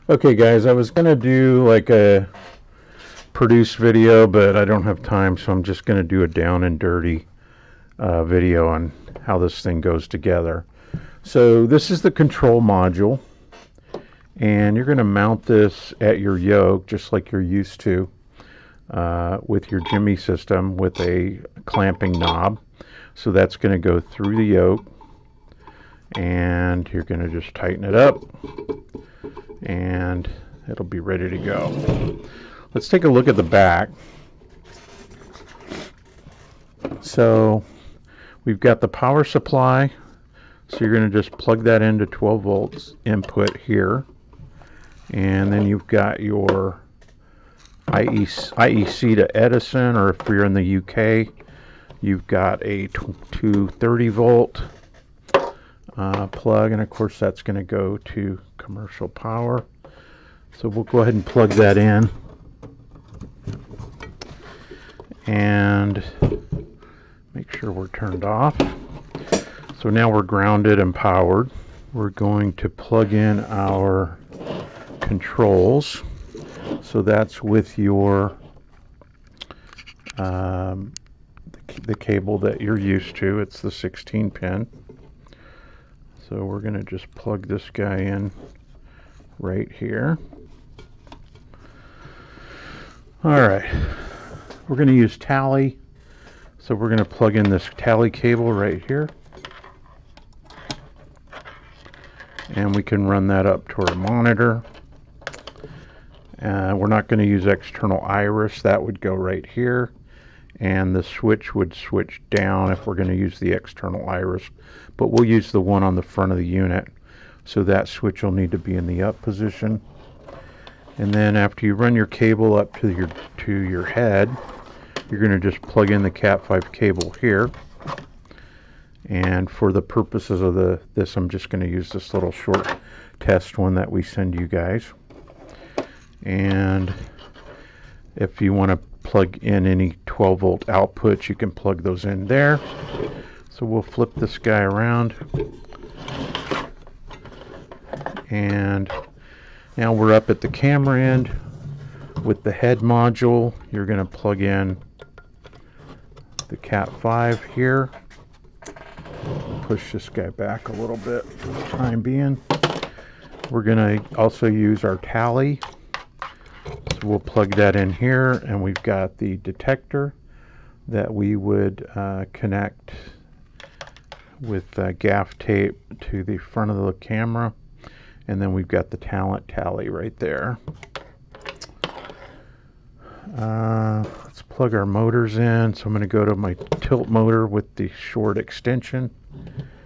Okay guys, I was gonna do like a produced video, but I don't have time, so I'm just gonna do a down and dirty video on how this thing goes together. So this is the control module, and you're gonna mount this at your yoke just like you're used to with your Jimmy system with a clamping knob. So that's gonna go through the yoke, and you're gonna just tighten it up and it'll be ready to go. Let's take a look at the back. So we've got the power supply, so you're going to just plug that into 12 volts input here, and then you've got your IEC to Edison, or if you're in the UK, you've got a 230 volt plug, and of course that's going to go to commercial power. So we'll go ahead and plug that in, and make sure we're turned off. So now we're grounded and powered. We're going to plug in our controls. So that's with your the cable that you're used to. It's the 16 pin. So we're going to just plug this guy in right here. Alright, we're going to use tally. So we're going to plug in this tally cable right here, and we can run that up to our monitor. We're not going to use external iris. That would go right here, and the switch would switch down if we're going to use the external iris, but we'll use the one on the front of the unit. So that switch will need to be in the up position. And then after you run your cable up to your head, you're going to just plug in the Cat 5 cable here. And for the purposes of this, I'm just going to use this little short test one that we send you guys. And if you want to plug in any 12 volt outputs, you can plug those in there. So we'll flip this guy around, and now we're up at the camera end with the head module. You're going to plug in the Cat 5 here. Push this guy back a little bit for the time being. We're going to also use our tally. So we'll plug that in here, and we've got the detector that we would connect with gaff tape to the front of the camera. And then we've got the talent tally right there. Let's plug our motors in. So I'm going to go to my tilt motor with the short extension,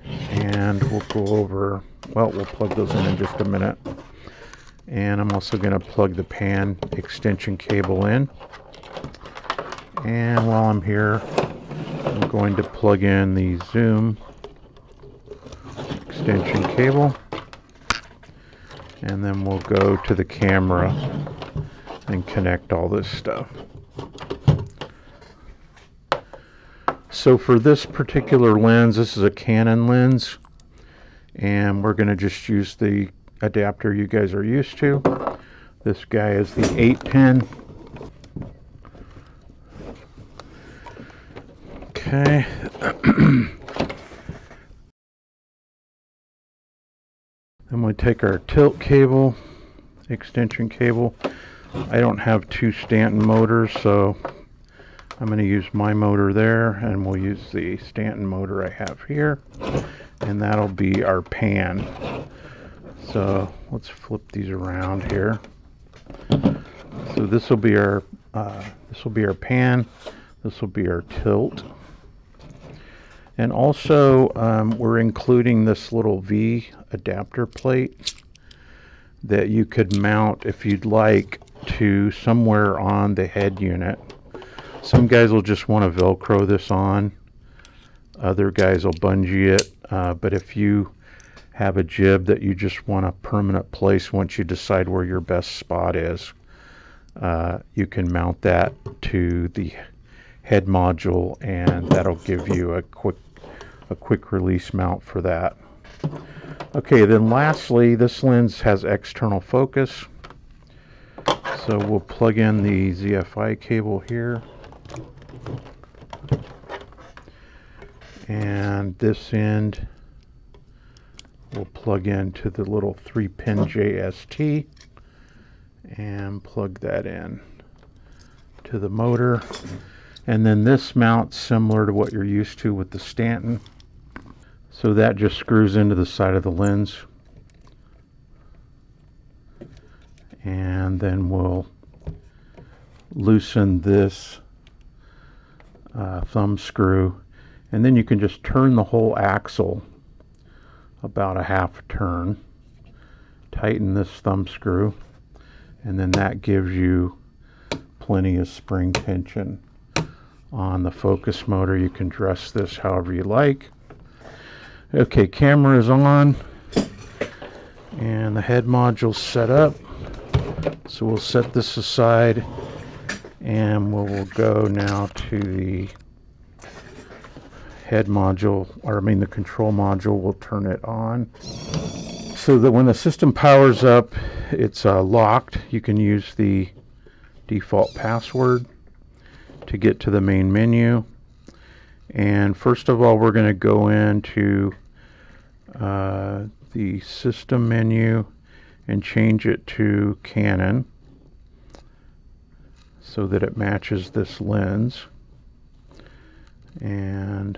and we'll go over, well, we'll plug those in just a minute. And I'm also going to plug the pan extension cable in. And while I'm here, I'm going to plug in the zoom extension cable. And then we'll go to the camera and connect all this stuff. So for this particular lens, this is a Canon lens, and we're going to just use the adapter you guys are used to. This guy is the 8 pin. Okay. Then we take our tilt cable, extension cable. I don't have two Stanton motors, so I'm going to use my motor there, and we'll use the Stanton motor I have here, and that'll be our pan. So let's flip these around here. So this will be our pan. This will be our tilt. And also, we're including this little V adapter plate that you could mount, if you'd like, to somewhere on the head unit. Some guys will just want to Velcro this on. Other guys will bungee it. But if you have a jib that you just want a permanent place once you decide where your best spot is, you can mount that to the head module, and that'll give you a quick release mount for that. Okay, then lastly, this lens has external focus. So we'll plug in the ZFI cable here. And this end we'll plug into the little 3-pin JST and plug that in to the motor. And then this mounts similar to what you're used to with the Stanton. So that just screws into the side of the lens. And then we'll loosen this thumb screw. And then you can just turn the whole axle about a half turn. Tighten this thumb screw. And then that gives you plenty of spring tension on the focus motor. You can dress this however you like. Okay, camera is on. And the head module's set up. So we'll set this aside. And we'll go now to the head module, or I mean the control module. We'll turn it on. So that when the system powers up, it's locked. You can use the default password to get to the main menu. And first of all, we're going to go into the system menu and change it to Canon so that it matches this lens. And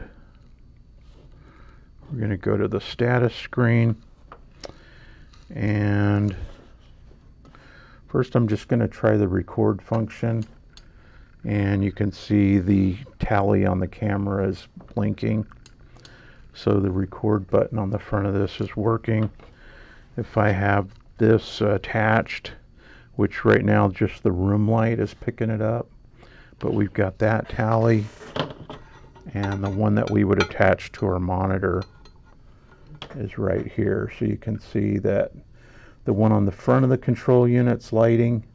we're going to go to the status screen. And first I'm just going to try the record function. And you can see the tally on the camera is blinking. So the record button on the front of this is working. If I have this attached, which right now just the room light is picking it up, but we've got that tally, and the one that we would attach to our monitor is right here. So you can see that the one on the front of the control unit's lighting,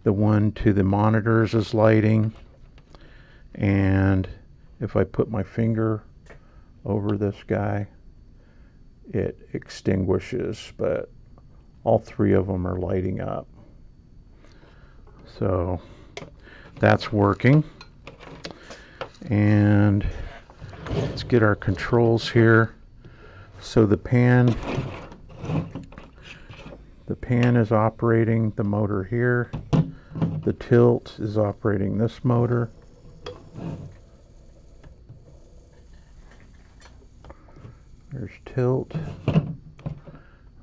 the one to the monitors is lighting, and if I put my finger over this guy, it extinguishes, but all three of them are lighting up. So that's working. And let's get our controls here. So the pan is operating the motor here. The tilt is operating this motor. There's tilt.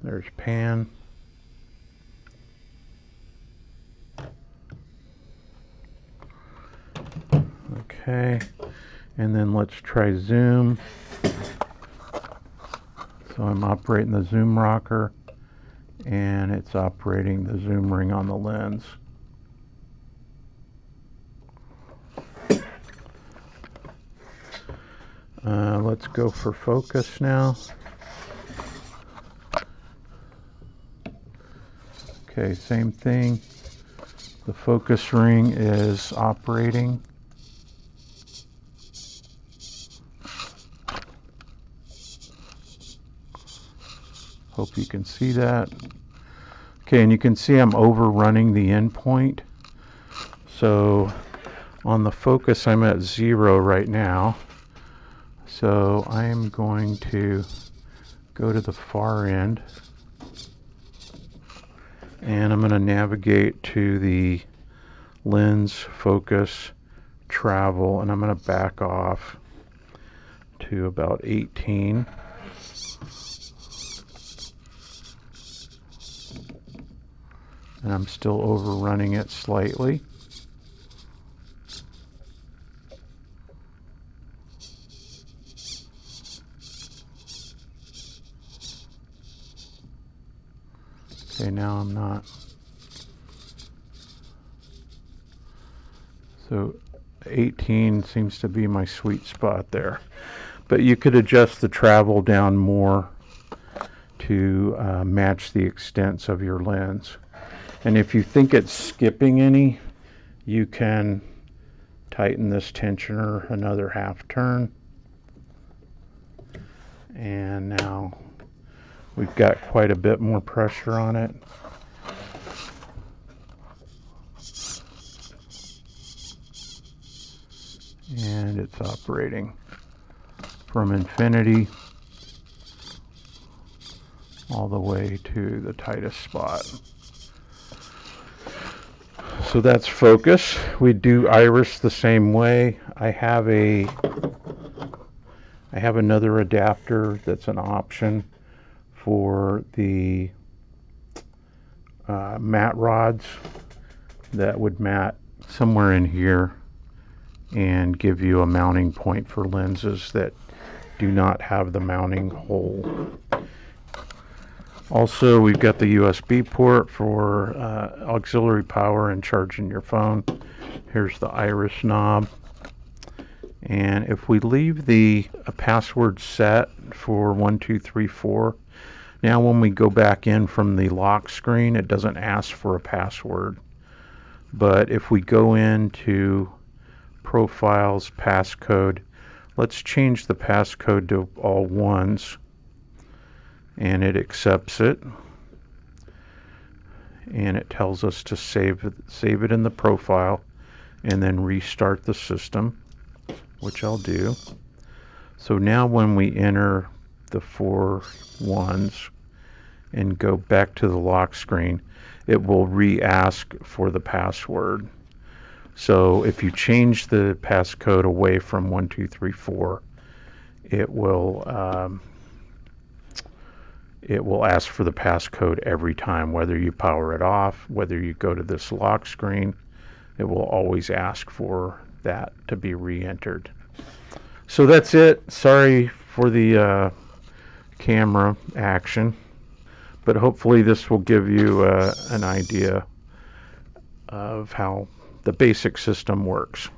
There's pan. Okay, and then let's try zoom. So I'm operating the zoom rocker, and it's operating the zoom ring on the lens. Let's go for focus now. Okay, same thing. The focus ring is operating. Hope you can see that. Okay, and you can see I'm overrunning the endpoint. So on the focus, I'm at 0 right now. So I am going to go to the far end, and I'm going to navigate to the lens, focus, travel, and I'm going to back off to about 18. And I'm still overrunning it slightly. Okay, now I'm not. So 18 seems to be my sweet spot there. But you could adjust the travel down more to match the extents of your lens. And if you think it's skipping any, you can tighten this tensioner another half turn. And now we've got quite a bit more pressure on it. and it's operating from infinity all the way to the tightest spot. So that's focus. We do iris the same way. I have another adapter that's an option for the mat rods that would mat somewhere in here and give you a mounting point for lenses that do not have the mounting hole. Also, we've got the USB port for auxiliary power and charging your phone. Here's the iris knob. And if we leave the password set for 1234, now when we go back in from the lock screen, it doesn't ask for a password. But if we go into Profiles, Passcode, let's change the passcode to all ones, and it accepts it. And it tells us to save it in the profile and then restart the system, which I'll do. So now when we enter the 4 ones and go back to the lock screen, it will re-ask for the password. So if you change the passcode away from 1234, it will ask for the passcode every time, whether you power it off, whether you go to this lock screen, it will always ask for that to be re-entered. So that's it. Sorry for the camera action, but hopefully this will give you an idea of how the basic system works.